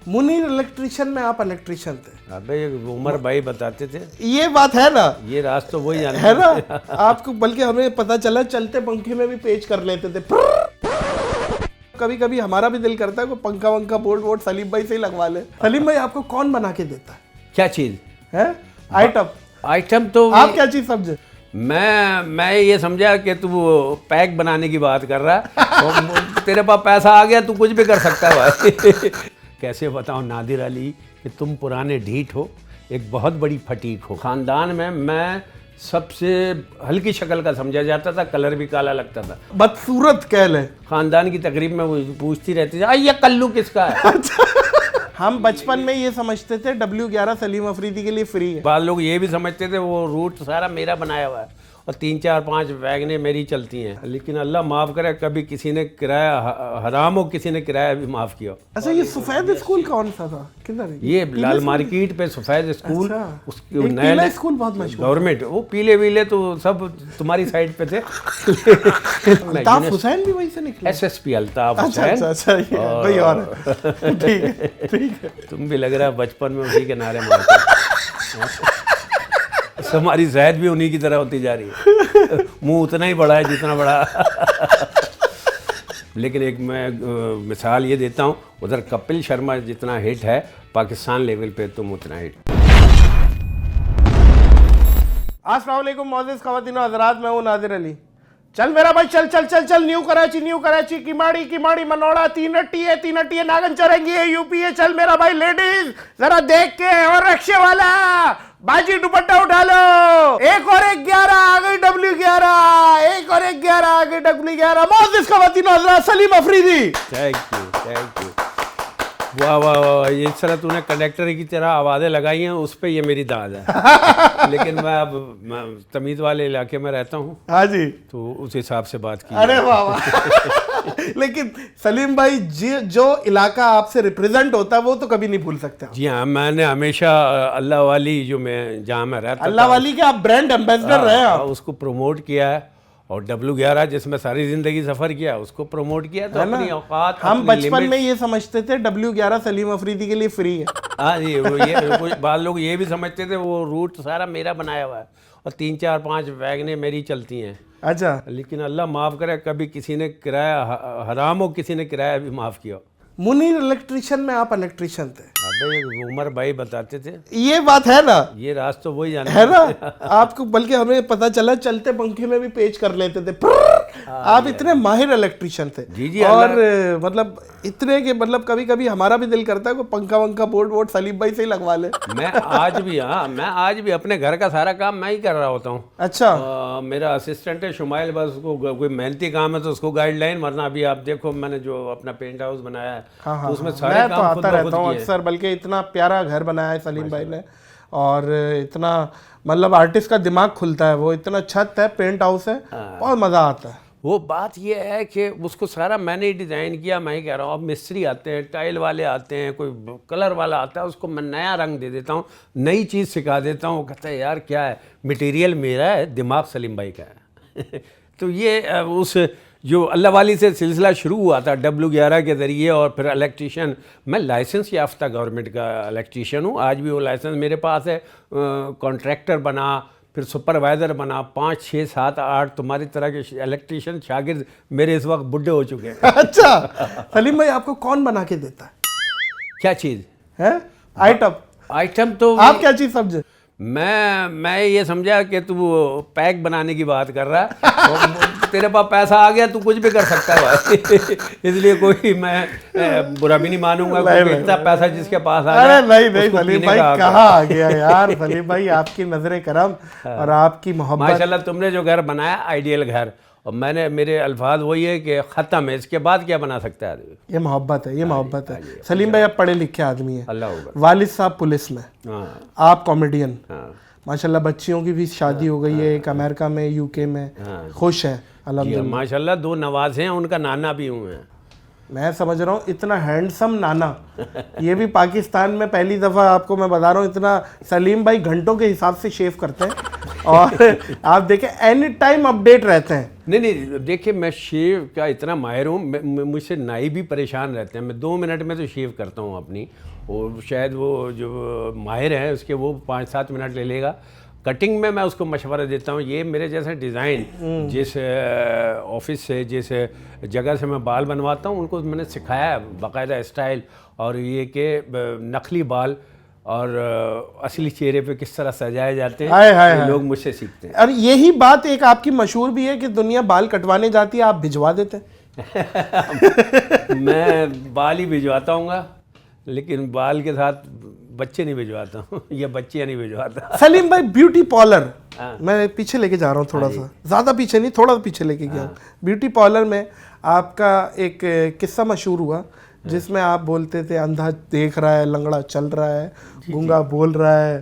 Munir electrician میں آپ electrician تھے. ابے عمر بھائی بتاتے تھے. یہ بات ہے نا, یہ راز تو وہی ہے نا آپ کو, بلکہ ہمیں پتا چلا چلتے پنکھے میں بھی پیچ کر لیتے تھے. کبھی کبھی ہمارا بھی دل کرتا ہے کوئی پنکھا ونکھا بورڈ وورڈ سلیم بھائی سے ہی لگوا لے. سلیم بھائی آپ کو کون بنا کے دیتا ہے؟ کیا چیز ہے آئٹم؟ تو آپ کیا چیز سمجھے؟ میں یہ سمجھا کہ تو پیک بنانے کی بات کر رہا ہے. تیرے پاس پیسہ آ گیا تو کچھ بھی کر سکتا ہے بھائی. کیسے بتاؤں نادر علی کہ تم پرانے ڈھیٹ ہو, ایک بہت بڑی پھٹیک ہو. خاندان میں سب سے ہلکی شکل کا سمجھا جاتا تھا, کلر بھی کالا لگتا تھا. بدصورت کہہ لیں. خاندان کی تقریب میں وہ پوچھتی رہتی تھی یہ کلو کس کا ہے. ہم بچپن میں یہ سمجھتے تھے W11 سلیم افریدی کے لیے فری ہے. بعض لوگ یہ بھی سمجھتے تھے وہ روٹ سارا میرا بنایا ہوا ہے اور 3 4 5 ویگنیں میری چلتی ہیں. لیکن اللہ معاف کرے کبھی کسی نے کرایہ حرام ہو, کسی نے کرایہ بھی معاف کیا. اچھا یہ سفید اسکول کون سا تھا, کدھر ہے یہ لال مارکیٹ پہ سفید اسکول. اس کے نیا اسکول بہت مشہور گورنمنٹ, وہ پیلے ویلے تو سب تمہاری سائڈ پہ تھے. الطاف حسین بھی وہیں سے نکلا. SSP الطاف حسین. کوئی اور ٹھیک ہے. تم بھی لگ رہا ہے بچپن میں اسی کے نعرے مارتے. ہماری صحت بھی انہی کی طرح ہوتی جا رہی ہے. منہ اتنا ہی بڑا ہے جتنا بڑا. لیکن ایک میں مثال یہ دیتا ہوں, ادھر کپل شرما جتنا ہٹ ہے پاکستان لیول پہ تم اتنا ہٹ. السلام علیکم معزز خواتین و حضرات, میں ہوں نادر علی. چل میرا بھائی چل چل چل چل. نیو کراچی کیماڑی منوڑا تین ہٹی ہے ناگن چرنگی ہے UP ہے. چل میرا بھائی لیڈیز ذرا دیکھ کے, اور رکشے والا باجی دوپٹہ اٹھا لو. 1 اور 1 11 آ گئی W11. 1 اور 1 11 آ گئی W11. معزز خواتین و حضرات سلیم افریدی. Thank you. واہ واہ واہ, اس طرح تو نے کنڈکٹر کی طرح آوازیں لگائی ہیں, اس پہ یہ میری داد ہے. لیکن میں اب تمیز والے علاقے میں رہتا ہوں. ہاں جی, تو اس حساب سے بات کی. ارے واہ واہ. لیکن سلیم بھائی جو علاقہ آپ سے ریپریزنٹ ہوتا ہے وہ تو کبھی نہیں بھول سکتے. جی ہاں, میں نے ہمیشہ اللہ والی جہاں میں رہتا, اللہ والی کے آپ برانڈ ایمبیسڈر رہے ہیں. اس کو پروموٹ کیا ہے, اور W11 جس میں ساری زندگی سفر کیا اس کو پروموٹ کیا. تو اپنی اوقات, ہم بچپن میں یہ سمجھتے تھے W11 سلیم افریدی کے لیے فری ہے. ہاں جی, بعض لوگ یہ بھی سمجھتے تھے وہ روٹ سارا میرا بنایا ہوا ہے اور 3 4 5 ویگنیں میری چلتی ہیں. اچھا, لیکن اللہ معاف کرے کبھی کسی نے کرایہ حرام ہو, کسی نے کرایہ بھی معاف کیا. منیر الیکٹریشین میں آپ الیکٹریشین تھے. ابے عمر بھائی بتاتے تھے. یہ بات ہے نا, یہ راز تو وہی ہے نا آپ کو, بلکہ ہمیں پتا چلا چلتے پنکھے میں بھی پیچ کر لیتے تھے. آپ اتنے ماہر الیکٹریشین تھے. جی اور مطلب اتنے کہ مطلب کبھی کبھی ہمارا بھی دل کرتا ہے کوئی پنکھا ونکھا بورڈ وورڈ سلیم بھائی سے ہی لگوا لے. میں آج بھی اپنے گھر کا سارا کام میں ہی کر رہا ہوتا ہوں. اچھا, میرا اسسٹنٹ ہے شمائل, بس اس کو کوئی محنتی کام ہے تو اس کو گائیڈ لائن, ورنہ ابھی آپ دیکھو میں نے جو اپنا پینٹ ہاؤس بنایا ہے تو اس میں سارے میں تو آتا رہتا ہوں اکثر. بلکہ اتنا پیارا گھر بنایا ہے سلیم بھائی نے, اور اتنا مطلب آرٹسٹ کا دماغ کھلتا ہے. وہ اتنا چھت ہے, پینٹ ہاؤس ہے, بہت مزہ آتا ہے. وہ بات یہ ہے کہ اس کو سارا میں نے ڈیزائن کیا. میں ہی کہہ رہا ہوں, اب مستری آتے ہیں, ٹائل والے آتے ہیں, کوئی کلر والا آتا ہے, اس کو میں نیا رنگ دے دیتا ہوں, نئی چیز سکھا دیتا ہوں. وہ کہتا ہے یار کیا ہے, مٹیریل میرا ہے, دماغ سلیم بھائی کا ہے. تو یہ اس جو اللہ والی سے سلسلہ شروع ہوا تھا W11 کے ذریعے, اور پھر الیکٹریشین. میں لائسنس یافتہ گورنمنٹ کا الیکٹریشین ہوں, آج بھی وہ لائسنس میرے پاس ہے. کانٹریکٹر بنا, پھر سپروائزر بنا, 5 6 7 8 تمہاری طرح کے الیکٹریشین شاگرد میرے اس وقت بڈھے ہو چکے ہیں. اچھا, سلیم بھائی آپ کو کون بنا کے دیتا ہے؟ کیا چیز ہے آئٹم؟ تو آپ کیا چیز سمجھے؟ میں یہ سمجھا کہ تو پیک بنانے کی بات کر رہا ہے. تیرے پاس پیسہ آ گیا تو کچھ بھی کر سکتا ہے بھائی. اس لیے کوئی میں برا بھی نہیں مانوں گا, اتنا پیسہ جس کے پاس آ گیا. نہیں سلیم بھائی کہاں آ گیا یار. سلیم بھائی آپ کی نظر کرم اور آپ کی محبت. ماشاءاللہ تم نے جو گھر بنایا آئیڈیل گھر, اور میرے الفاظ وہی ہے کہ ختم ہے, اس کے بعد کیا بنا سکتا ہے آدمی. یہ محبت ہے, یہ محبت ہے. سلیم بھائی آپ پڑھے لکھے آدمی ہیں. اللہ ہوگا. والد صاحب پولیس میں, آپ کامیڈین, ماشاءاللہ بچیوں کی بھی شادی ہو گئی ہے, ایک امریکہ میں UK میں, خوش ہے الحمدللہ. ماشاءاللہ 2 نواز ہیں, ان کا نانا بھی ہوں ہیں. میں سمجھ رہا ہوں اتنا ہینڈسم نانا یہ بھی پاکستان میں پہلی دفعہ آپ کو میں بتا رہا ہوں. اتنا سلیم بھائی گھنٹوں کے حساب سے شیو کرتے ہیں اور آپ دیکھیں اینی ٹائم اپڈیٹ رہتے ہیں. نہیں دیکھیں میں شیو کا اتنا ماہر ہوں, مجھ سے نائی بھی پریشان رہتے ہیں. میں 2 منٹ میں تو شیو کرتا ہوں اپنی, اور شاید وہ جو ماہر ہیں اس کے وہ 5-7 منٹ لے لے گا. کٹنگ میں اس کو مشورہ دیتا ہوں. یہ میرے جیسا ڈیزائن جس آفس سے جس جگہ سے میں بال بنواتا ہوں ان کو میں نے سکھایا ہے باقاعدہ اسٹائل, اور یہ کہ نقلی بال اور اصلی چہرے پہ کس طرح سجائے جاتے ہیں لوگ مجھ سے سیکھتے ہیں. اور یہی بات ایک آپ کی مشہور بھی ہے کہ دنیا بال کٹوانے جاتی ہے, آپ بھجوا دیتے ہیں. میں بال ہی بھجواتا ہوں گا, لیکن بال کے ساتھ بچے نہیں بھجواتا ہوں یا بچیاں نہیں بھجواتا. سلیم بھائی بیوٹی پارلر, میں پیچھے لے کے جا رہا ہوں تھوڑا سا, زیادہ پیچھے نہیں, تھوڑا پیچھے لے کے گیا ہوں. بیوٹی پارلر میں آپ کا ایک قصہ مشہور ہوا جس میں آپ بولتے تھے اندھا دیکھ رہا ہے, لنگڑا چل رہا ہے, گونگا بول رہا ہے,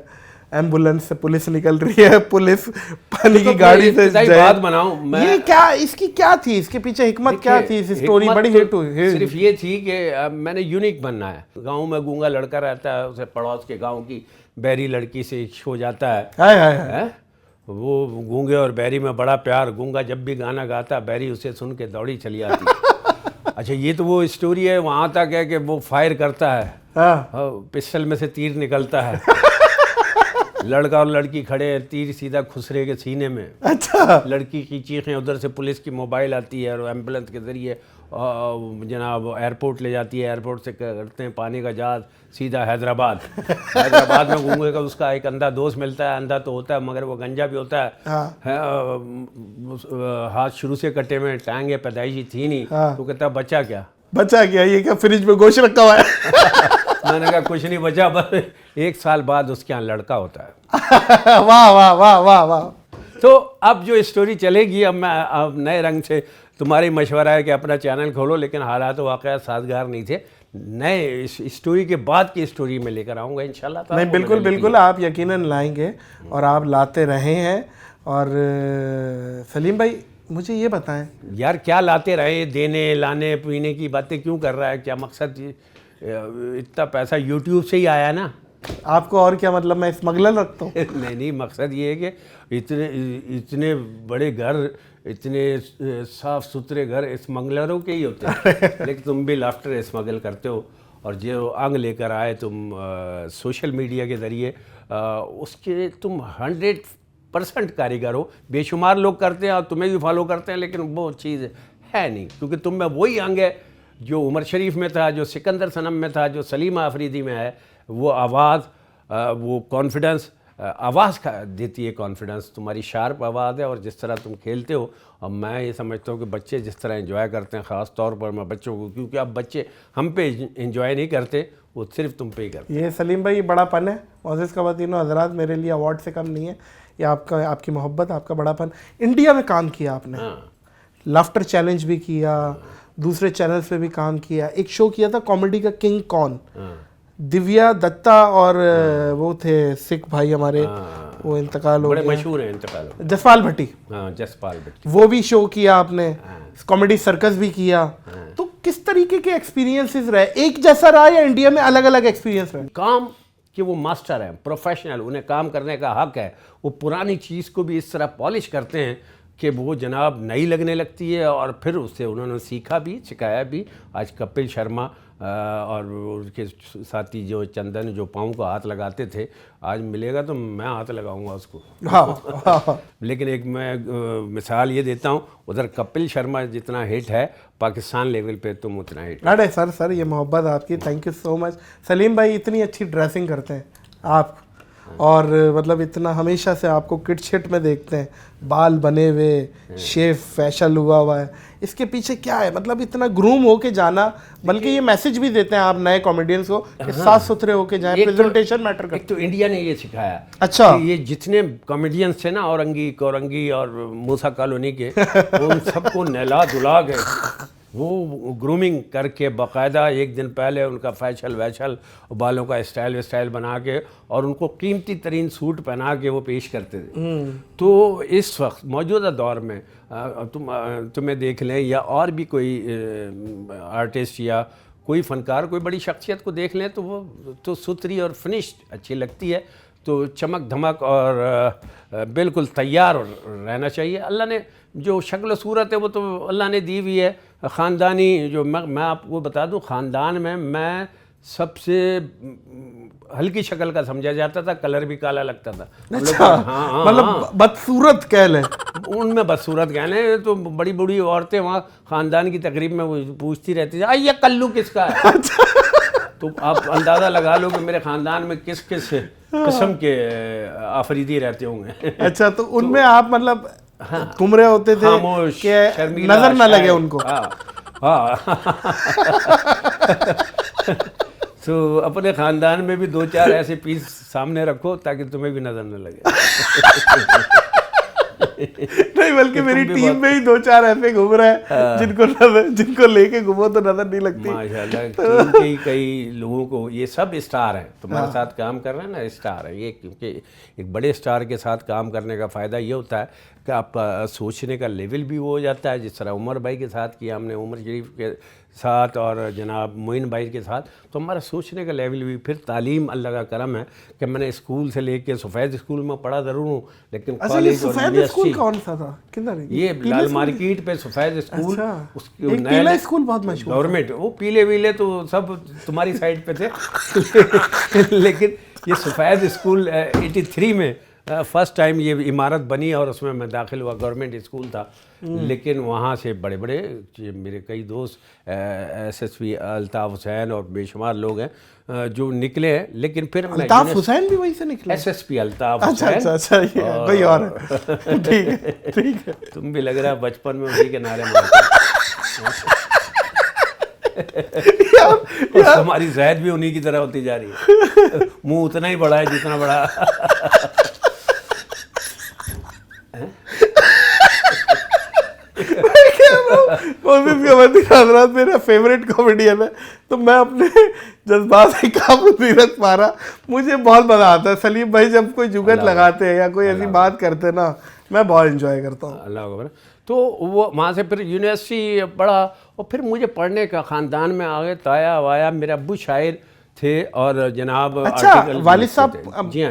ایمبولینس سے پولیس نکل رہی ہے, پولیس پانی کی گاڑی سے بات بناؤں میں. یہ کیا اس کی کیا تھی, اس کے پیچھے حکمت کیا تھی؟ اس سٹوری بڑی ہٹ ہوئی. صرف یہ تھی کہ میں نے یونیک بننا ہے. گاؤں میں گونگا لڑکا رہتا ہے, اسے پڑوس کے گاؤں کی بہری لڑکی سے ہو جاتا ہے. وہ گونگے اور بہری میں بڑا پیار, گونگا جب بھی گانا گاتا بہری اسے سن کے دوڑی چلی آتی. اچھا یہ تو وہ اسٹوری ہے, وہاں تک ہے کہ وہ فائر کرتا ہے, پسٹل میں سے تیر نکلتا ہے, لڑکا اور لڑکی کھڑے ہیں, تیر سیدھا خسرے کے سینے میں. اچھا, لڑکی کی چیخیں, ادھر سے پولیس کی موبائل آتی ہے اور ایمبولینس کے ذریعے جناب ایئرپورٹ لے جاتی ہے. ایئرپورٹ سے کرتے ہیں پانی کا جہاز سیدھا حیدرآباد. حیدرآباد میں گونگے کا اس کا ایک اندھا دوست ملتا ہے, اندھا تو ہوتا ہے مگر وہ گنجا بھی ہوتا ہے, ہاتھ شروع سے کٹے میں, ٹانگیں پیدائشی تھی نہیں. تو کہتا بچا کیا, بچا کیا, یہ کیا فریج میں گوشت رکھا ہوا ہے؟ میں نے کہا کچھ نہیں بچا, بس 1 سال بعد اس کے یہاں لڑکا ہوتا ہے. واہ واہ واہ واہ واہ. تو اب جو اسٹوری چلے گی, اب نئے رنگ سے تمہاری مشورہ ہے کہ اپنا چینل کھولو, لیکن حالات و واقعات سازگار نہیں تھے. نئے اسٹوری کے بعد کی اسٹوری میں لے کر آؤں گا انشاءاللہ. نہیں بالکل بالکل, آپ یقیناً لائیں گے اور آپ لاتے رہے ہیں. اور سلیم بھائی مجھے یہ بتائیں یار, کیا لاتے رہے, دینے لانے پینے کی باتیں کیوں کر رہا ہے, کیا مقصد؟ اتنا پیسہ یوٹیوب سے ہی آیا نا. آپ کو اور کیا مطلب میں اسمگلر رکھتا ہوں؟ نہیں, مقصد یہ ہے کہ اتنے بڑے گھر, اتنے صاف ستھرے گھر اسمگلروں کے ہی ہوتے ہیں, لیکن تم بھی لافٹر اسمگل کرتے ہو. اور جو انگ لے کر آئے تم سوشل میڈیا کے ذریعے, اس کے تم 100% کاریگر ہو. بے شمار لوگ کرتے ہیں اور تمہیں بھی فالو کرتے ہیں, لیکن وہ چیز ہے نہیں, کیونکہ تم میں وہی انگ ہے جو عمر شریف میں تھا, جو سکندر صنم میں تھا, جو سلیم آفریدی میں ہے. وہ آواز, وہ کانفیڈنس, آواز دیتی ہے کانفیڈنس. تمہاری شارپ آواز ہے, اور جس طرح تم کھیلتے ہو. اور میں یہ سمجھتا ہوں کہ بچے جس طرح انجوائے کرتے ہیں, خاص طور پر میں بچوں کو, کیونکہ اب بچے ہم پہ انجوائے نہیں کرتے, وہ صرف تم پہ ہی کرتے. یہ سلیم بھائی یہ بڑا پن ہے. معزز خواتین و حضرات, میرے لیے ایوارڈ سے کم نہیں ہے یہ آپ کی محبت, آپ کا بڑا پن. انڈیا میں کام کیا آپ نے, لافٹر چیلنج بھی کیا, دوسرے چینلز پہ بھی کام کیا. ایک شو کیا تھا کامیڈی کا کنگ کون, دیویا دتا اور وہ تھے سکھ بھائی ہمارے, وہ انتقال ہو بڑے گئے, مشہور ہیں انتقال, جسپال بھٹی. جسپال بھٹی. وہ بھی شو کیا آپ نے, کامیڈی سرکس بھی کیا. تو کس طریقے کے ایکسپیرینسز رہے, ایک جیسا رہا یا انڈیا میں الگ الگ ایکسپیرینس رہے؟ کام کہ وہ ماسٹر ہیں, پروفیشنل, انہیں کام کرنے کا حق ہے. وہ پرانی چیز کو بھی اس طرح پالش کرتے ہیں کہ وہ جناب نئی لگنے لگتی ہے, اور پھر اس سے انہوں نے سیکھا بھی, سکھایا بھی. آج کپل شرما اور ان کے ساتھی جو چندن, جو پاؤں کو ہاتھ لگاتے تھے, آج ملے گا تو میں ہاتھ لگاؤں گا اس کو. لیکن ایک میں مثال یہ دیتا ہوں, ادھر کپل شرما جتنا ہٹ ہے پاکستان لیول پہ تم اتنا ہٹ. ارے سر یہ محبت آپ کی, تھینک یو سو مچ. سلیم بھائی اتنی اچھی ڈریسنگ کرتے ہیں آپ, اور مطلب اتنا ہمیشہ سے آپ کو کٹ شٹ میں دیکھتے ہیں, بال بنے ہوئے, شیف فیشل ہوا ہے. اس کے پیچھے کیا ہے, مطلب اتنا گروم ہو کے جانا, بلکہ یہ میسج بھی دیتے ہیں آپ نئے کامیڈینس کو کہ صاف ستھرے ہو کے جائیں, پریزنٹیشن میٹر کرتا ہے. ایک تو انڈیا نے یہ سکھایا. اچھا, یہ جتنے کامیڈینس تھے نا, اورنگی اور موسیٰ کالونی کے, ان سب کو نہلا دھلا کے وہ گرومنگ کر کے باقاعدہ ایک دن پہلے ان کا فیشل ویشل بالوں کا اسٹائل وسٹائل بنا کے اور ان کو قیمتی ترین سوٹ پہنا کے وہ پیش کرتے تھے. تو اس وقت موجودہ دور میں تمہیں دیکھ لیں یا اور بھی کوئی آرٹسٹ یا کوئی فنکار کوئی بڑی شخصیت کو دیکھ لیں تو وہ تو ستھری اور فنشڈ اچھی لگتی ہے. تو چمک دھمک اور بالکل تیار رہنا چاہیے. اللہ نے جو شکل و صورت ہے وہ تو اللہ نے دی ہوئی ہے. خاندانی جو میں آپ کو بتا دوں خاندان میں سب سے ہلکی شکل کا سمجھا جاتا تھا, کلر بھی کالا لگتا تھا. مطلب بدصورت کہہ لیں, ان میں بدصورت کہہ لیں. تو بڑی بڑی عورتیں وہاں خاندان کی تقریب میں وہ پوچھتی رہتی تھیں یہ کلو کس کا ہے. تو آپ اندازہ لگا لو کہ میرے خاندان میں کس کس قسم کے آفریدی رہتے ہوں گے. اچھا, تو ان میں آپ مطلب گھوم رہے ہوتے تھے کہ نظر نہ لگے ان کو. ہاں تو اپنے خاندان میں بھی 2-4 ایسے پیس سامنے رکھو تاکہ تمہیں بھی نظر نہ لگے. نہیں بلکہ میری ٹیم میں ہی 2-4 ایسے گھوم رہے ہیں جن کو لے کے گھومو تو نظر نہیں لگتی. ماشاءاللہ ٹیم کے کئی لوگوں کو یہ سب اسٹار ہیں تمہارے ساتھ کام کر رہے ہیں نا, اسٹار ہیں یہ. کیونکہ ایک بڑے اسٹار کے ساتھ کام کرنے کا فائدہ یہ ہوتا ہے کہ آپ کا سوچنے کا لیول بھی وہ ہو جاتا ہے. جس طرح عمر بھائی کے ساتھ کیا ہم نے, عمر شریف کے ساتھ اور جناب معین بھائی کے ساتھ, تو ہمارا سوچنے کا لیول بھی. پھر تعلیم اللہ کا کرم ہے کہ میں نے اسکول سے لے کے سفید اسکول میں پڑھا ضرور ہوں لیکن کالج اور یونیورسٹی کون سا تھا کدھر یہ لال مارکیٹ پہ سفید اسکول, اس کی پیلا اسکول بہت مشہور گورنمنٹ, وہ پیلے ویلے تو سب تمہاری سائڈ پہ تھے لیکن یہ سفید اسکول 83 میں فرسٹ ٹائم یہ عمارت بنی اور اس میں میں داخل ہوا. گورنمنٹ اسکول تھا لیکن وہاں سے بڑے بڑے میرے کئی دوست S S P Altaf Hussain اور بے شمار لوگ ہیں جو نکلے ہیں. لیکن پھر الطاف حسین بھی وہیں سے نکلے, ایس ایس پی الطاف اچھا حسین. اچھا کوئی اور ہے, ٹھیک ہے ٹھیک ہے. تم بھی لگ رہا ہے بچپن میں اسی کے نعرے مارتے اور ہماری زہد بھی انہی کی طرح ہوتی جا رہی ہے. منہ اتنا ہی بڑا ہے جتنا بڑا حضرات میرا فیوریٹ کامیڈین ہے, تو میں اپنے جذبات سے قابو نہیں رکھ پا رہا. مجھے بہت مزہ آتا ہے سلیم بھائی جب کوئی جگت لگاتے ہیں یا کوئی ایسی بات کرتے نا, میں بہت انجوائے کرتا ہوں. اللہ اکبر. تو وہ وہاں سے پھر یونیورسٹی پڑھا اور پھر مجھے پڑھنے کا خاندان میں آگے تایا وایا. میرا ابو شاعر تھے اور جناب اچھا والد صاحب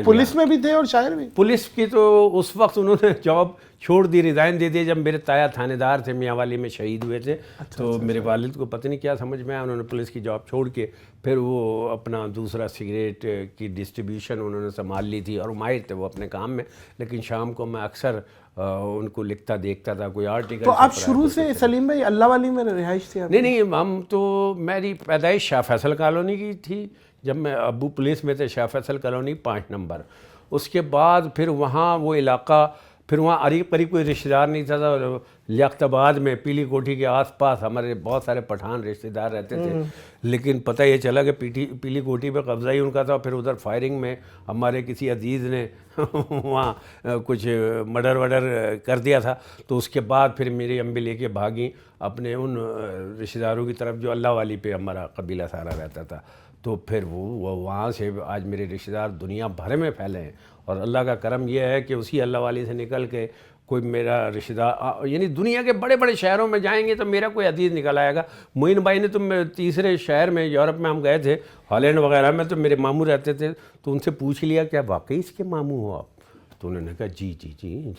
پولیس میں بھی تھے اور شاعر بھی. پولیس کی تو اس وقت انہوں نے جاب چھوڑ دی, ریزائن دے دی جب میرے تایا تھانے دار تھے, میاں والی میں شہید ہوئے تھے. تو میرے والد کو پتہ نہیں کیا سمجھ میں آیا, انہوں نے پولیس کی جاب چھوڑ کے پھر وہ اپنا دوسرا سگریٹ کی ڈسٹریبیوشن انہوں نے سنبھال لی تھی اور ماہر تھے وہ اپنے کام میں. لیکن شام کو میں اکثر ان کو لکھتا دیکھتا تھا کوئی آرٹیکل. تو آپ شروع سے سلیم بھائی اللہ والی میں رہائش تھی؟ نہیں ہم تو, میری پیدائش شاہ فیصل کالونی کی تھی جب میں ابو پولیس میں تھے, شاہ فیصل کالونی 5 نمبر. اس کے بعد پھر وہاں وہ علاقہ, پھر وہاں قریب قریب کوئی رشتہ دار نہیں تھا. لیاقت آباد میں پیلی کوٹھی کے آس پاس ہمارے بہت سارے پٹھان رشتہ دار رہتے تھے. لیکن پتہ یہ چلا کہ پیلی کوٹھی پہ قبضہ ہی ان کا تھا. پھر ادھر فائرنگ میں ہمارے کسی عزیز نے وہاں کچھ مرڈر ورڈر کر دیا تھا. تو اس کے بعد پھر میری امبی لے کے بھاگیں اپنے ان رشتہ داروں کی طرف جو اللہ والی پہ ہمارا قبیلہ سارا رہتا تھا. تو پھر وہ وہاں سے آج میرے رشتہ دار دنیا بھر میں پھیلے ہیں. اور اللہ کا کرم یہ ہے کہ اسی اللہ والی سے نکل کے کوئی میرا رشتہ دار, یعنی دنیا کے بڑے بڑے شہروں میں جائیں گے تو میرا کوئی عزیز نکل آئے گا. معین بھائی نے تو تیسرے شہر میں یورپ میں ہم گئے تھے ہالینڈ وغیرہ میں, تو میرے ماموں رہتے تھے. تو ان سے پوچھ لیا کیا واقعی اس کے ماموں ہو آپ؟ تو انہوں نے کہا جی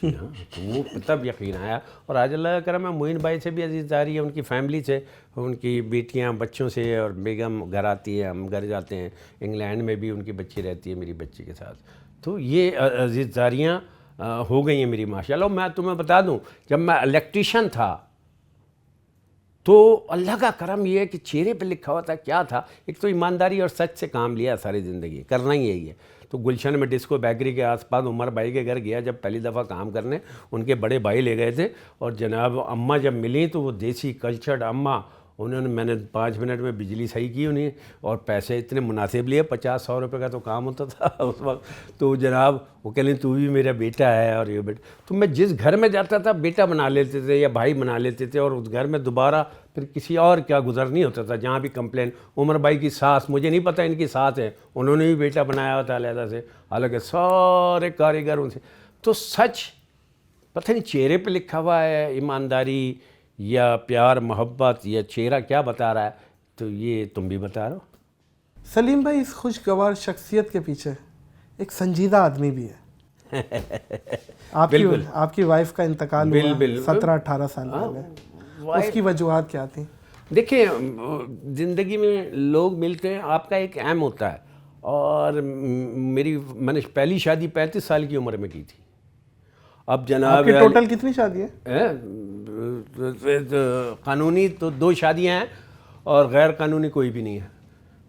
ہاں. تو وہ تب یقین آیا. اور آج اللہ کا کرم ہے معین بھائی سے بھی عزیز داری ہے, ان کی فیملی سے, ان کی بیٹیاں بچوں سے, اور بیگم گھر آتی ہے, ہم گھر جاتے ہیں. انگلینڈ میں بھی ان کی بچی رہتی ہے میری بچی کے ساتھ. تو یہ عزیز داریاں ہو گئی ہیں میری ماشاءاللہ. میں تمہیں بتا دوں جب میں الیکٹریشین تھا تو اللہ کا کرم یہ ہے کہ چہرے پہ لکھا ہوا تھا کیا تھا, ایک تو ایمانداری اور سچ سے کام لیا ساری زندگی, کرنا ہی یہی ہے. تو گلشن میں ڈسکو بیکری کے آس پاس عمر بھائی کے گھر گیا جب پہلی دفعہ کام کرنے, ان کے بڑے بھائی لے گئے تھے. اور جناب اماں جب ملی تو وہ دیسی کلچرڈ اماں, میں نے 5 منٹ میں بجلی صحیح کی انہیں، اور پیسے اتنے مناسب لیے، 50-100 روپے کا تو کام ہوتا تھا اس وقت. تو جناب وہ کہہ لیں تو بھی میرا بیٹا ہے، اور یہ بیٹا. تو میں جس گھر میں جاتا تھا بیٹا بنا لیتے تھے یا بھائی بنا لیتے تھے، اور اس گھر میں دوبارہ پھر کسی اور کا گزر نہیں ہوتا تھا. جہاں بھی کمپلین، عمر بھائی کی ساس، مجھے نہیں پتہ ان کی ساس ہے، انہوں نے بھی بیٹا بنایا ہوا تھا علیحدہ سے، حالانکہ سارے کاریگر ان سے. تو سچ پتہ نہیں چہرے پہ لکھا ہوا ہے ایمانداری یا پیار محبت، یا چہرہ کیا بتا رہا ہے، تو یہ تم بھی بتا رہے ہو. سلیم بھائی، اس خوشگوار شخصیت کے پیچھے ایک سنجیدہ آدمی بھی ہے. آپ کی وائف کا انتقال ہوا 17-18 سال پہلے، اس کی وجوہات کیا تھیں؟ دیکھیں، زندگی میں لوگ ملتے ہیں، آپ کا ایک ایم ہوتا ہے. اور میں نے پہلی شادی 35 سال کی عمر میں کی تھی. اب جناب آپ کی ٹوٹل کتنی شادی ہے؟ قانونی تو 2 شادیاں ہیں، اور غیر قانونی کوئی بھی نہیں ہے،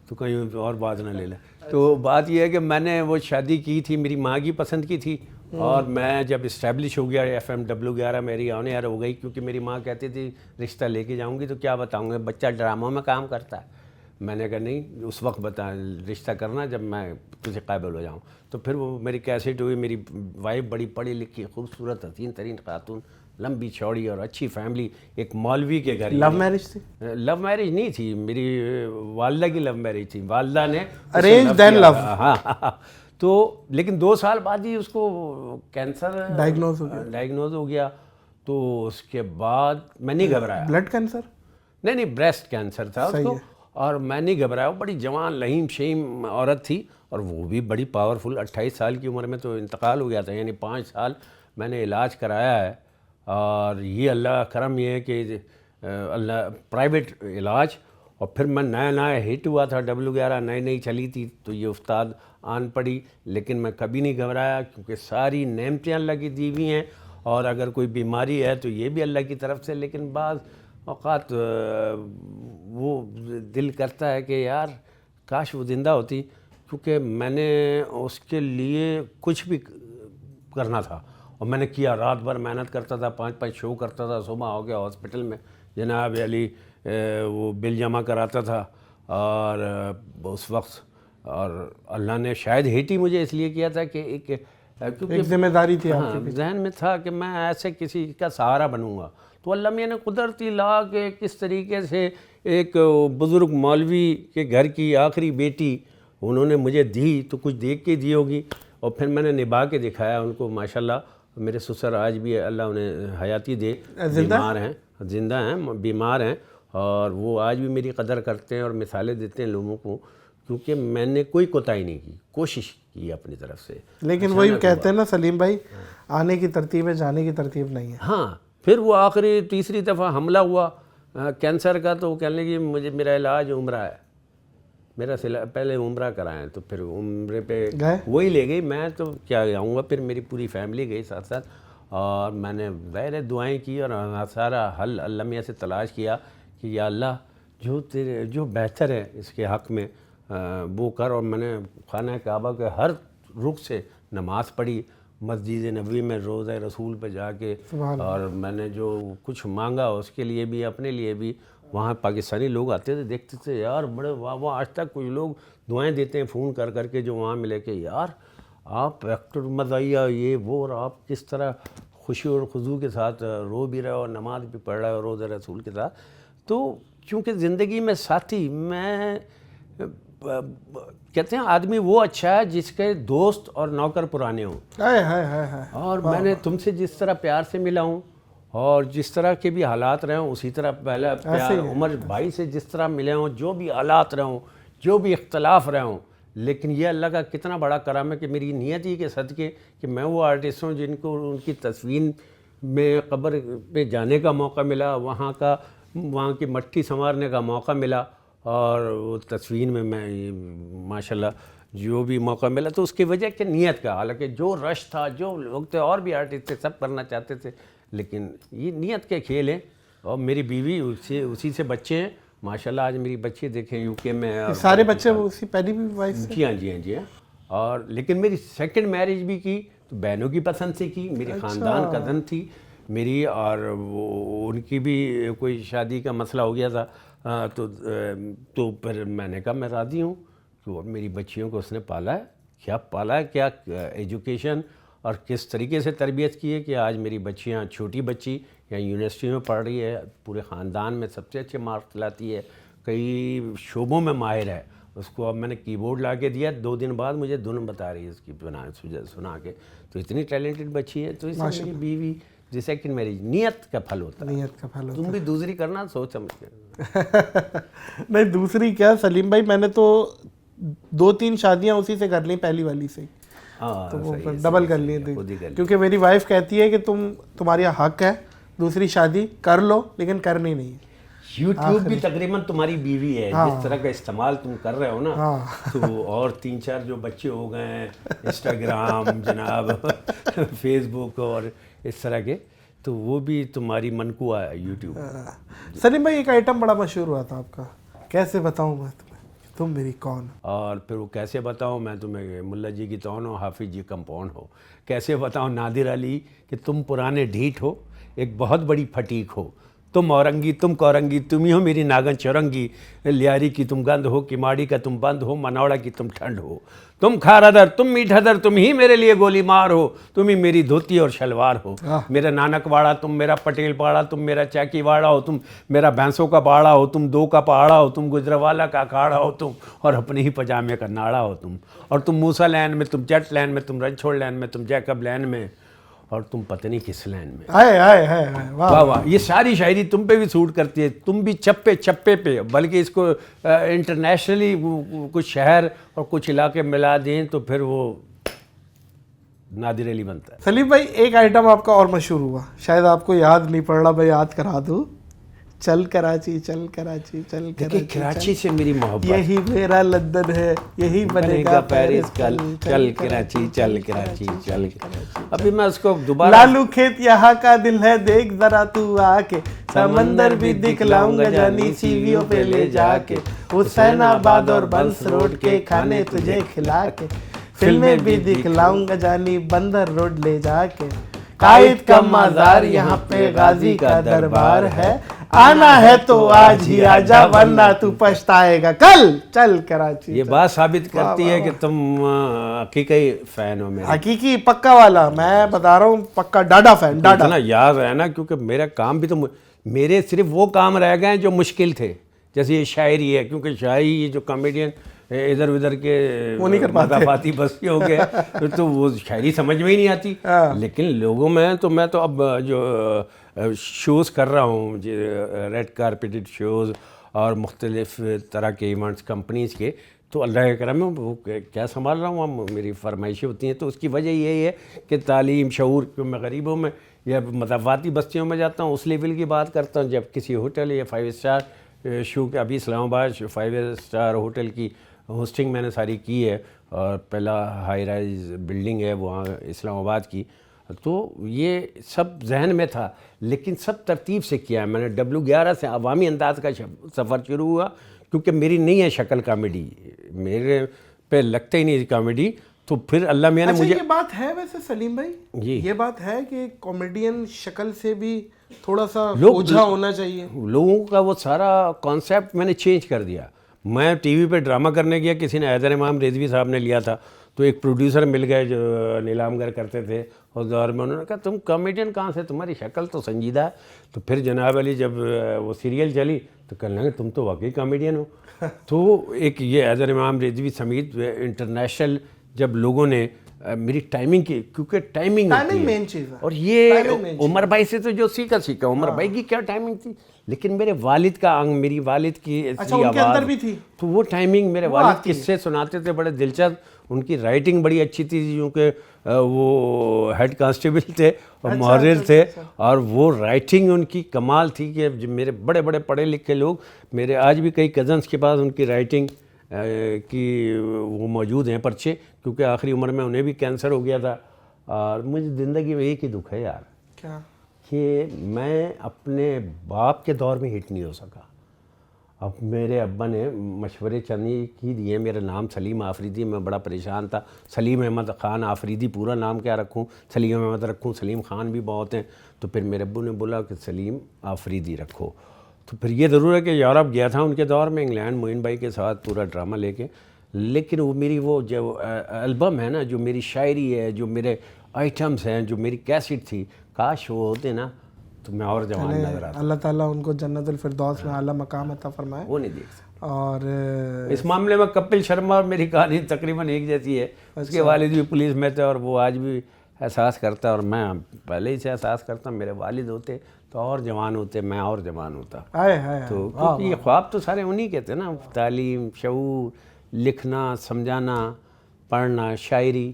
تو کہیں اور بات نہ لے لیں. تو بات یہ ہے کہ میں نے وہ شادی کی تھی، میری ماں کی پسند کی تھی، اور میں جب اسٹیبلش ہو گیا FM W11 میری آن ایئر ہو گئی، کیونکہ میری ماں کہتی تھی رشتہ لے کے جاؤں گی تو کیا بتاؤں گا، بچہ ڈراموں میں کام کرتا ہے. میں نے کہا نہیں، اس وقت بتا رشتہ کرنا جب میں تجھے قابل ہو جاؤں. تو پھر وہ میری کیسٹ ہوئی. میری وائف بڑی پڑھی لکھی، خوبصورت، حسین ترین خاتون، لمبی چوڑی اور اچھی فیملی، ایک مولوی کے گھر. لو میرج تھی؟ لو میرج نہیں تھی، میری والدہ کی لو میرج تھی. والدہ نے ارینج دین لو. ہاں. تو لیکن 2 سال بعد ہی اس کو کینسر ڈائگنوز ہو گیا. تو اس کے بعد میں نہیں گھبرایا. Blood cancer? نہیں، بریسٹ کینسر تھا اس کو. اور میں نہیں گھبرایا. وہ بڑی جوان لہیم شہیم عورت تھی، اور وہ بھی بڑی پاورفل. 28 سال کی عمر میں تو انتقال ہو گیا تھا، یعنی 5 سال میں نے علاج کرایا ہے. اور یہ اللہ کرم یہ ہے کہ اللہ پرائیویٹ علاج. اور پھر میں نیا ہٹ ہوا تھا، W11 نئی چلی تھی، تو یہ استاد آن پڑی. لیکن میں کبھی نہیں گھبرایا، کیونکہ ساری نعمتیں اللہ کی دی ہوئی ہیں. اور اگر کوئی بیماری ہے تو یہ بھی اللہ کی طرف سے. لیکن بعض اوقات وہ دل کرتا ہے کہ یار کاش وہ زندہ ہوتی، کیونکہ میں نے اس کے لیے کچھ بھی کرنا تھا، اور میں نے کیا. رات بھر محنت کرتا تھا، 5 شو کرتا تھا. صبح ہو گیا ہاسپٹل میں جناب علی وہ بل جمع کراتا تھا. اور اس وقت، اور اللہ نے شاید ہٹ ہی مجھے اس لیے کیا تھا کہ ایک ذمہ داری تھی آپ کی، ذہن میں تھا کہ میں ایسے کسی کا سہارا بنوں گا. تو اللہ میاں نے قدرتی لا کہ کس طریقے سے ایک بزرگ مولوی کے گھر کی آخری بیٹی انہوں نے مجھے دی، تو کچھ دیکھ کے دی ہوگی. اور پھر میں نے نبھا کے دکھایا ان کو. ماشاءاللہ میرے سسر آج بھی اللہ انہیں حیاتی دے، بیمار ہیں، زندہ ہیں، بیمار ہیں، اور وہ آج بھی میری قدر کرتے ہیں اور مثالیں دیتے ہیں لوگوں کو، کیونکہ میں نے کوئی کوتاہی نہیں کی، کوشش کی اپنی طرف سے. لیکن وہی کہتے ہیں نا سلیم بھائی، آنے کی ترتیب ہے، جانے کی ترتیب نہیں ہے. ہاں. پھر وہ آخری تیسری دفعہ حملہ ہوا کینسر کا، تو وہ کہنے لگی میرا علاج عمرہ ہے، میرا پہلے عمرہ کرائیں. تو پھر عمرے پہ وہی لے گئی. میں تو کیا جاؤں گا، پھر میری پوری فیملی گئی ساتھ ساتھ. اور میں نے ظاہر دعائیں کی، اور سارا حل اللہ میاں سے تلاش کیا کہ یا اللہ جو بہتر ہے اس کے حق میں وہ کر. اور میں نے خانہ کعبہ کے ہر رخ سے نماز پڑھی، مسجد نبوی میں روضہ رسول پہ جا کے، اور میں نے جو کچھ مانگا اس کے لیے بھی، اپنے لیے بھی. وہاں پاکستانی لوگ آتے تھے، دیکھتے تھے یار بڑے واہ، آج تک کچھ لوگ دعائیں دیتے ہیں فون کر کے جو وہاں ملے کہ یار آپ ایکٹر مزاحیہ یہ وہ، اور آپ کس طرح خوشی اور خضوع کے ساتھ رو بھی رہے ہو اور نماز بھی پڑھ رہے ہو روزہ رسول کے ساتھ. تو چونکہ زندگی میں ساتھی، میں کہتے ہیں آدمی وہ اچھا ہے جس کے دوست اور نوکر پرانے ہوں. اور میں نے تم سے جس طرح پیار سے ملا ہوں، اور جس طرح کے بھی حالات رہے ہوں اسی طرح پہلے پیار عمر بھائی سے جس طرح ملے ہوں، جو بھی حالات رہے ہوں، جو بھی اختلاف رہے ہوں. لیکن یہ اللہ کا کتنا بڑا کرم ہے کہ میری نیت ہی کے صدقے کہ میں وہ آرٹسٹ ہوں جن کو ان کی تصویر میں قبر پہ جانے کا موقع ملا، وہاں کی مٹی سنوارنے کا موقع ملا، اور وہ تصویر میں ماشاءاللہ جو بھی موقع ملا تو اس کی وجہ کہ نیت کا. حالانکہ جو رش تھا، جو لوگ تھے اور بھی آرٹسٹ تھے، سب کرنا چاہتے تھے، لیکن یہ نیت کے کھیل ہیں. اور میری بیوی اسی سے بچے ہیں ماشاءاللہ. آج میری بچی دیکھیں UK میں، سارے بچے اسی پہلی بھی وائف سے؟ جی ہاں. اور لیکن میری سیکنڈ میرج بھی کی تو بہنوں کی پسند سے کی. میری خاندان کزن تھی میری، اور وہ ان کی بھی کوئی شادی کا مسئلہ ہو گیا تھا تو پھر میں نے کہا میں راضی ہوں کہ میری بچیوں کو اس نے پالا ہے، کیا ایجوکیشن اور کس طریقے سے تربیت کی ہے کہ آج میری بچیاں، چھوٹی بچی یا یونیورسٹی میں پڑھ رہی ہے، پورے خاندان میں سب سے اچھے مارکس لاتی ہے، کئی شعبوں میں ماہر ہے. اس کو اب میں نے کی بورڈ لا کے دیا، 2 دن بعد مجھے دھن بتا رہی ہے اس کی سنا کے. تو اتنی ٹیلنٹڈ بچی ہے. تو اس سے میری بیوی جیسے کہ میری نیت کا پھل ہوتا ہے. نیت کا پھل ہوتا تم بھی دوسری کرنا سوچ سمجھ کے. نہیں دوسری کیا سلیم بھائی، میں نے تو 2-3 شادیاں اسی سے کر لی، پہلی والی سے تو وہ ڈبل کر لی تھی، کیونکہ میری وائف کہتی ہے کہ تمہارا حق ہے دوسری شادی کر لو لیکن کرنی نہیں. یوٹیوب بھی تقریباً تمہاری بیوی ہے، جس طرح کا استعمال تم کر رہے ہو نا، تو اور 3-4 جو بچے ہو گئے ہیں انسٹاگرام جناب فیس بک اور اس طرح کے، تو وہ بھی تمہاری منقوع ہے یوٹیوب. سلیم بھائی ایک آئٹم بڑا مشہور ہوا تھا آپ کا، کیسے بتاؤں میں تمہیں تم میری کون. اور پھر وہ کیسے بتاؤں میں تمہیں ملا جی کی تون ہو، حافظ جی کمپاؤنڈ ہو. کیسے بتاؤں نادر علی کہ تم پرانے ڈھیٹ ہو، ایک بہت بڑی پھٹیک ہو. تم اورنگی تم کورنگی، تم ہی ہو میری ناگن چورنگی. لیاری کی تم گند ہو، کماڑی کا تم بند ہو، منوڑا کی تم ٹھنڈ ہو. تم کھارا در تم میٹھا در، تم ہی میرے لیے گولی مار ہو. تم ہی میری دھوتی اور شلوار ہو. میرا نانک واڑا تم، میرا پٹیل پاڑا تم، میرا چاکی واڑا ہو تم، میرا بھینسوں کا باڑا ہو تم، 2 کا پہاڑا ہو تم، گجروالا کا اکھاڑا ہو تم، اور اپنے ہی پجامے کا ناڑا ہو تم. اور تم موسیٰ لین میں، تم جٹ لین میں، تم رنچھوڑ لین میں، تم جیکب لین میں، اور تم پتہ نہیں کس لین میں. واہ واہ، یہ ساری شاعری تم پہ بھی سوٹ کرتی ہے. تم بھی چپے پہ، بلکہ اس کو انٹرنیشنلی کچھ شہر اور کچھ علاقے ملا دیں تو پھر وہ نادر علی بنتا ہے. سلیم بھائی ایک آئٹم آپ کا اور مشہور ہوا، شاید آپ کو یاد نہیں پڑ رہا، میں یاد کرا دوں. چل کراچی چل کراچی چل کراچی سے میری محبت، یہی میرا لندن ہے، یہی بنے گا پیرس، کل چل کراچی چل کراچی چل. ابھی میں اس کو دوبارہ، لالو کھیت یہاں کا دل ہے، دیکھ ذرا تو آ کے، سمندر بھی دکھلاؤں گا جانی سیویوں پہ لے جا کے، حسین آباد اور بنس روڈ کے کھانے تجھے کھلا کے، فلمیں بھی دکھلاؤں گا جانی بندر روڈ لے جا کے. قائد کا مزار یہاں پہ غازی کا دربار ہے، آنا ہے تو آج ہی آجا ورنہ تو پچھتائے گا کل. چل کراچی. یہ بات ثابت کرتی ہے کہ تم حقیقی فین ہو میرے. حقیقی پکا والا، میں بتا رہا ہوں پکا ڈاڈا فین. ڈاڈا اتنا یاد ہے نا، کیونکہ میرا کام بھی تو، میرے صرف وہ کام رہ گئے ہیں جو مشکل تھے، جیسے یہ شاعری ہے. کیونکہ شاعری یہ جو کامیڈین ادھر ادھر کے مضافاتی بستی ہو گئے تو وہ شاعری سمجھ میں ہی نہیں آتی. لیکن لوگوں میں تو، میں تو اب جو شوز کر رہا ہوں، ریڈ کارپیٹڈ شوز اور مختلف طرح کے ایونٹس کمپنیز کے، تو اللہ کے کرم میں وہ کیا سنبھال رہا ہوں. میری فرمائشیں ہوتی ہیں، تو اس کی وجہ یہی ہے کہ تعلیم، شعور. میں غریبوں میں یا مضافاتی بستیوں میں جاتا ہوں، اس لیول کی بات کرتا ہوں. جب کسی ہوٹل یا 5 اسٹار شو کے، ابھی اسلام آباد 5 اسٹار ہوٹل کی ہوسٹنگ میں نے ساری کی ہے، اور پہلا ہائی رائز بلڈنگ ہے وہاں اسلام آباد کی. تو یہ سب ذہن میں تھا، لیکن سب ترتیب سے کیا ہے میں نے. W11 سے عوامی انداز کا سفر شروع ہوا، کیونکہ میری نہیں ہے شکل کامیڈی، میرے پہ لگتا ہی نہیں کامیڈی. تو پھر اللہ میاں نے مجھے، یہ بات ہے ویسے سلیم بھائی، یہ بات ہے کہ کامیڈین شکل سے بھی تھوڑا سا اوجھا ہونا چاہیے. لوگوں کا وہ سارا کانسیپٹ میں نے چینج کر دیا. میں ٹی وی پہ ڈرامہ کرنے گیا، کسی نے حیدر امام رضوی صاحب نے لیا تھا، تو ایک پروڈیوسر مل گئے جو نیلام گر کرتے تھے اس دور میں. انہوں نے کہا تم کامیڈین کہاں سے، تمہاری شکل تو سنجیدہ ہے. تو پھر جناب علی جب وہ سیریل چلی تو کہنے لگے تم تو واقعی کامیڈین ہو. تو ایک یہ حیدر امام رضوی سمیت انٹرنیشنل جب لوگوں نے میری ٹائمنگ کی، کیونکہ ٹائمنگ مین چیز ہے. اور یہ عمر بھائی سے تو جو سیکھا عمر بھائی کی کیا ٹائمنگ تھی، لیکن میرے والد کا انگ، میری والد کی آواز بھی تھی، تو وہ ٹائمنگ میرے والد قصے سناتے تھے بڑے دلچسپ. ان کی رائٹنگ بڑی اچھی تھی، کیونکہ وہ ہیڈ کانسٹیبل تھے اور محرر تھے، اور وہ رائٹنگ ان کی کمال تھی کہ میرے بڑے بڑے پڑھے لکھے لوگ، میرے آج بھی کئی کزنس کے پاس ان کی رائٹنگ کی وہ موجود ہیں پرچے، کیونکہ آخری عمر میں انہیں بھی کینسر ہو گیا تھا. اور مجھے زندگی میں ایک ہی دکھ ہے یار، کیا کہ میں اپنے باپ کے دور میں ہٹ نہیں ہو سکا. اب میرے ابا نے مشورے چندی کی دیے. میرا نام سلیم آفریدی، میں بڑا پریشان تھا. سلیم احمد خان آفریدی پورا نام کیا رکھوں، سلیم احمد رکھوں، سلیم خان بھی بہت ہیں. تو پھر میرے ابو نے بولا کہ سلیم آفریدی رکھو. تو پھر یہ ضرور ہے کہ یورپ گیا تھا ان کے دور میں انگلینڈ معین بھائی کے ساتھ پورا ڈرامہ لے کے، لیکن وہ میری وہ جو البم ہے نا، جو میری شاعری ہے، جو میرے آئٹمس ہیں، جو میری کیسٹ تھی، کاش وہ ہوتے نا تو میں اور جوان نظر آتا. اللہ تعالیٰ ان کو جنت الفردوس میں اعلیٰ مقام عطا فرمائے. وہ نہیں دیکھ سکتے. اور اس معاملے میں کپل شرما اور میری کہانی تقریباً ایک جیسی ہے. اس کے والد بھی پولیس میں تھے اور وہ آج بھی احساس کرتا ہے، اور میں پہلے ہی سے احساس کرتا ہوں میرے والد ہوتے تو اور جوان ہوتے، میں اور جوان ہوتا. تو کیونکہ یہ خواب تو سارے انہی کے تھے نا، تعلیم، شعور، لکھنا، سمجھانا، پڑھنا، شاعری.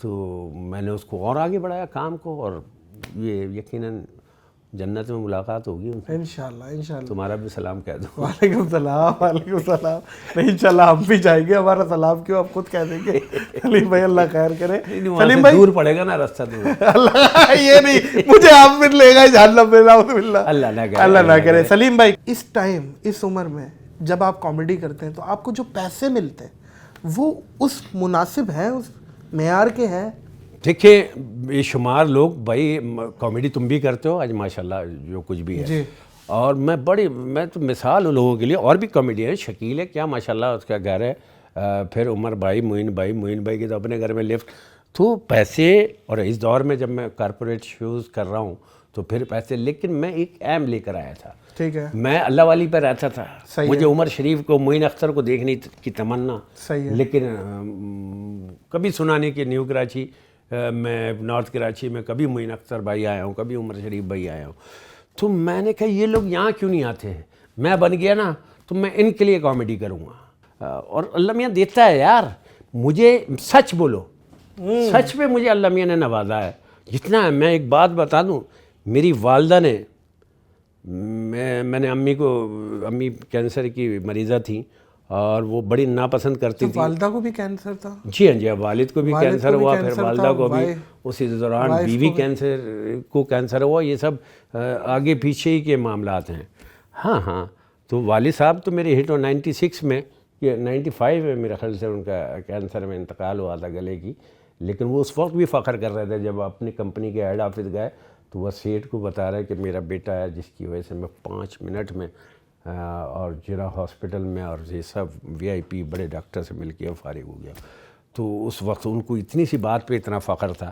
تو میں نے اس کو اور آگے بڑھایا کام کو، اور یہ یقیناً جنت میں ملاقات ہوگی ان سے انشاءاللہ. انشاءاللہ تمہارا بھی سلام کہہ دو. وعلیکم السلام. وعلیکم السلام. نہیں انشاءاللہ ہم بھی جائیں گے، ہمارا سلام کیوں آپ خود کہہ دیں گے. سلیم بھائی اللہ خیر کرے. سلیم بھائی دور پڑے گا نا راستہ دور. اللہ یہ نہیں مجھے آپ مل لے گا جہنم میں، نعوذ باللہ. اللہ نہ کرے. سلیم بھائی اس ٹائم، اس عمر میں جب آپ کامیڈی کرتے ہیں تو آپ کو جو پیسے ملتے ہیں وہ اس مناسب ہیں، اس معیار کے ہیں؟ دیکھیں بے شمار لوگ، بھائی کامیڈی تم بھی کرتے ہو آج ماشاءاللہ جو کچھ بھی ہے جی. اور میں تو مثال ہوں لوگوں کے لیے. اور بھی کامیڈین ہیں، شکیل ہے کیا ماشاءاللہ اس کا گھر ہے، پھر عمر بھائی، معین بھائی کے تو اپنے گھر میں لفٹ. تو پیسے، اور اس دور میں جب میں کارپوریٹ شوز کر رہا ہوں تو پھر پیسے، لیکن میں ایک ایم لے کر آیا تھا. ٹھیک ہے. میں اللہ والی پہ رہتا تھا. مجھے عمر شریف کو، معین اختر کو دیکھنے کی تمنا، صحیح ہے. لیکن کبھی سنا نہیں کہ نیو کراچی میں، نارتھ کراچی میں کبھی معین اختر بھائی آیا ہوں، کبھی عمر شریف بھائی آیا ہوں. تو میں نے کہا یہ لوگ یہاں کیوں نہیں آتے ہیں؟ میں بن گیا نا تو میں ان کے لیے کامیڈی کروں گا. اور اللہ میاں دیتا ہے یار. مجھے سچ بولو، سچ پہ مجھے اللہ میاں نے نوازا ہے جتنا ہے. میں ایک بات بتا دوں، میری والدہ نے، میں نے امی کینسر کی مریضہ تھیں اور وہ بڑی ناپسند کرتی تھی. والدہ کو بھی کینسر تھا؟ جی ہاں جی. والد کو بھی کینسر ہوا، پھر والدہ کو بھی اسی دوران، بیوی کینسر ہوا. یہ سب آگے پیچھے ہی کے معاملات ہیں. ہاں. تو والد صاحب تو میرے ہٹ 96 میں، یہ 95 میں میرے خیال سے ان کا کینسر میں انتقال ہوا تھا گلے کی. لیکن وہ اس وقت بھی فخر کر رہے تھے جب اپنی کمپنی کے ہیڈ آفس گئے تو وہ سیٹ کو بتا رہے کہ میرا بیٹا ہے، جس کی وجہ سے میں 5 منٹ میں اور جرا ہاسپٹل میں اور یہ سب VIP بڑے ڈاکٹر سے مل کے فارغ ہو گیا. تو اس وقت ان کو اتنی سی بات پہ اتنا فخر تھا.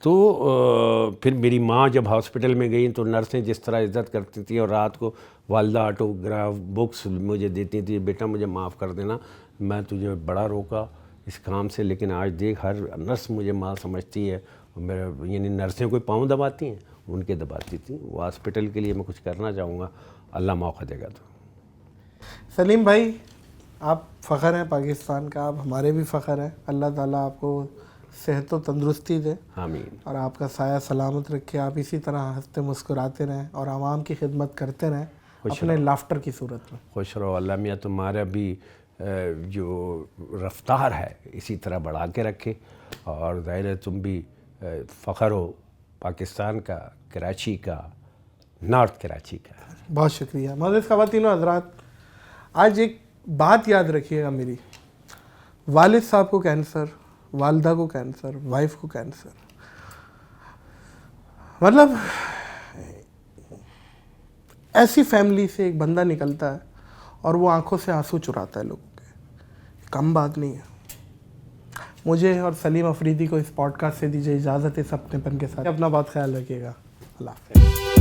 تو پھر میری ماں جب ہاسپٹل میں گئیں تو نرسیں جس طرح عزت کرتی تھیں، اور رات کو والدہ آٹوگراف بکس مجھے دیتی تھی، بیٹا مجھے معاف کر دینا، میں تجھے بڑا روکا اس کام سے، لیکن آج دیکھ ہر نرس مجھے ماں سمجھتی ہے. میرا یعنی نرسیں کوئی پاؤں دباتی ہیں، ان کے دباتی تھیں. وہ ہاسپٹل کے لیے میں کچھ کرنا چاہوں گا، اللہ موقع دے گا. تو سلیم بھائی آپ فخر ہیں پاکستان کا، آپ ہمارے بھی فخر ہیں. اللہ تعالیٰ آپ کو صحت و تندرستی دے، آمین. اور آپ کا سایہ سلامت رکھے. آپ اسی طرح ہنستے مسکراتے رہیں اور عوام کی خدمت کرتے رہیں اپنے لافٹر کی صورت میں. خوش رہو. اللہ میاں تمہارا بھی جو رفتار ہے اسی طرح بڑھا کے رکھے، اور ظاہر ہے تم بھی فخر ہو پاکستان کا، کراچی کا، نارتھ کراچی کا. بہت شکریہ. معزز خواتین و حضرات، آج ایک بات یاد رکھیے گا میری. والد صاحب کو کینسر، والدہ کو کینسر، وائف کو کینسر. مطلب ایسی فیملی سے ایک بندہ نکلتا ہے اور وہ آنکھوں سے آنسو چراتا ہے لوگوں کے. کم بات نہیں ہے. مجھے اور سلیم افریدی کو اس پوڈ کاسٹ سے دیجیے اجازت. اس اپنے پن کے ساتھ اپنا بہت خیال رکھیے گا. اللہ حافظ.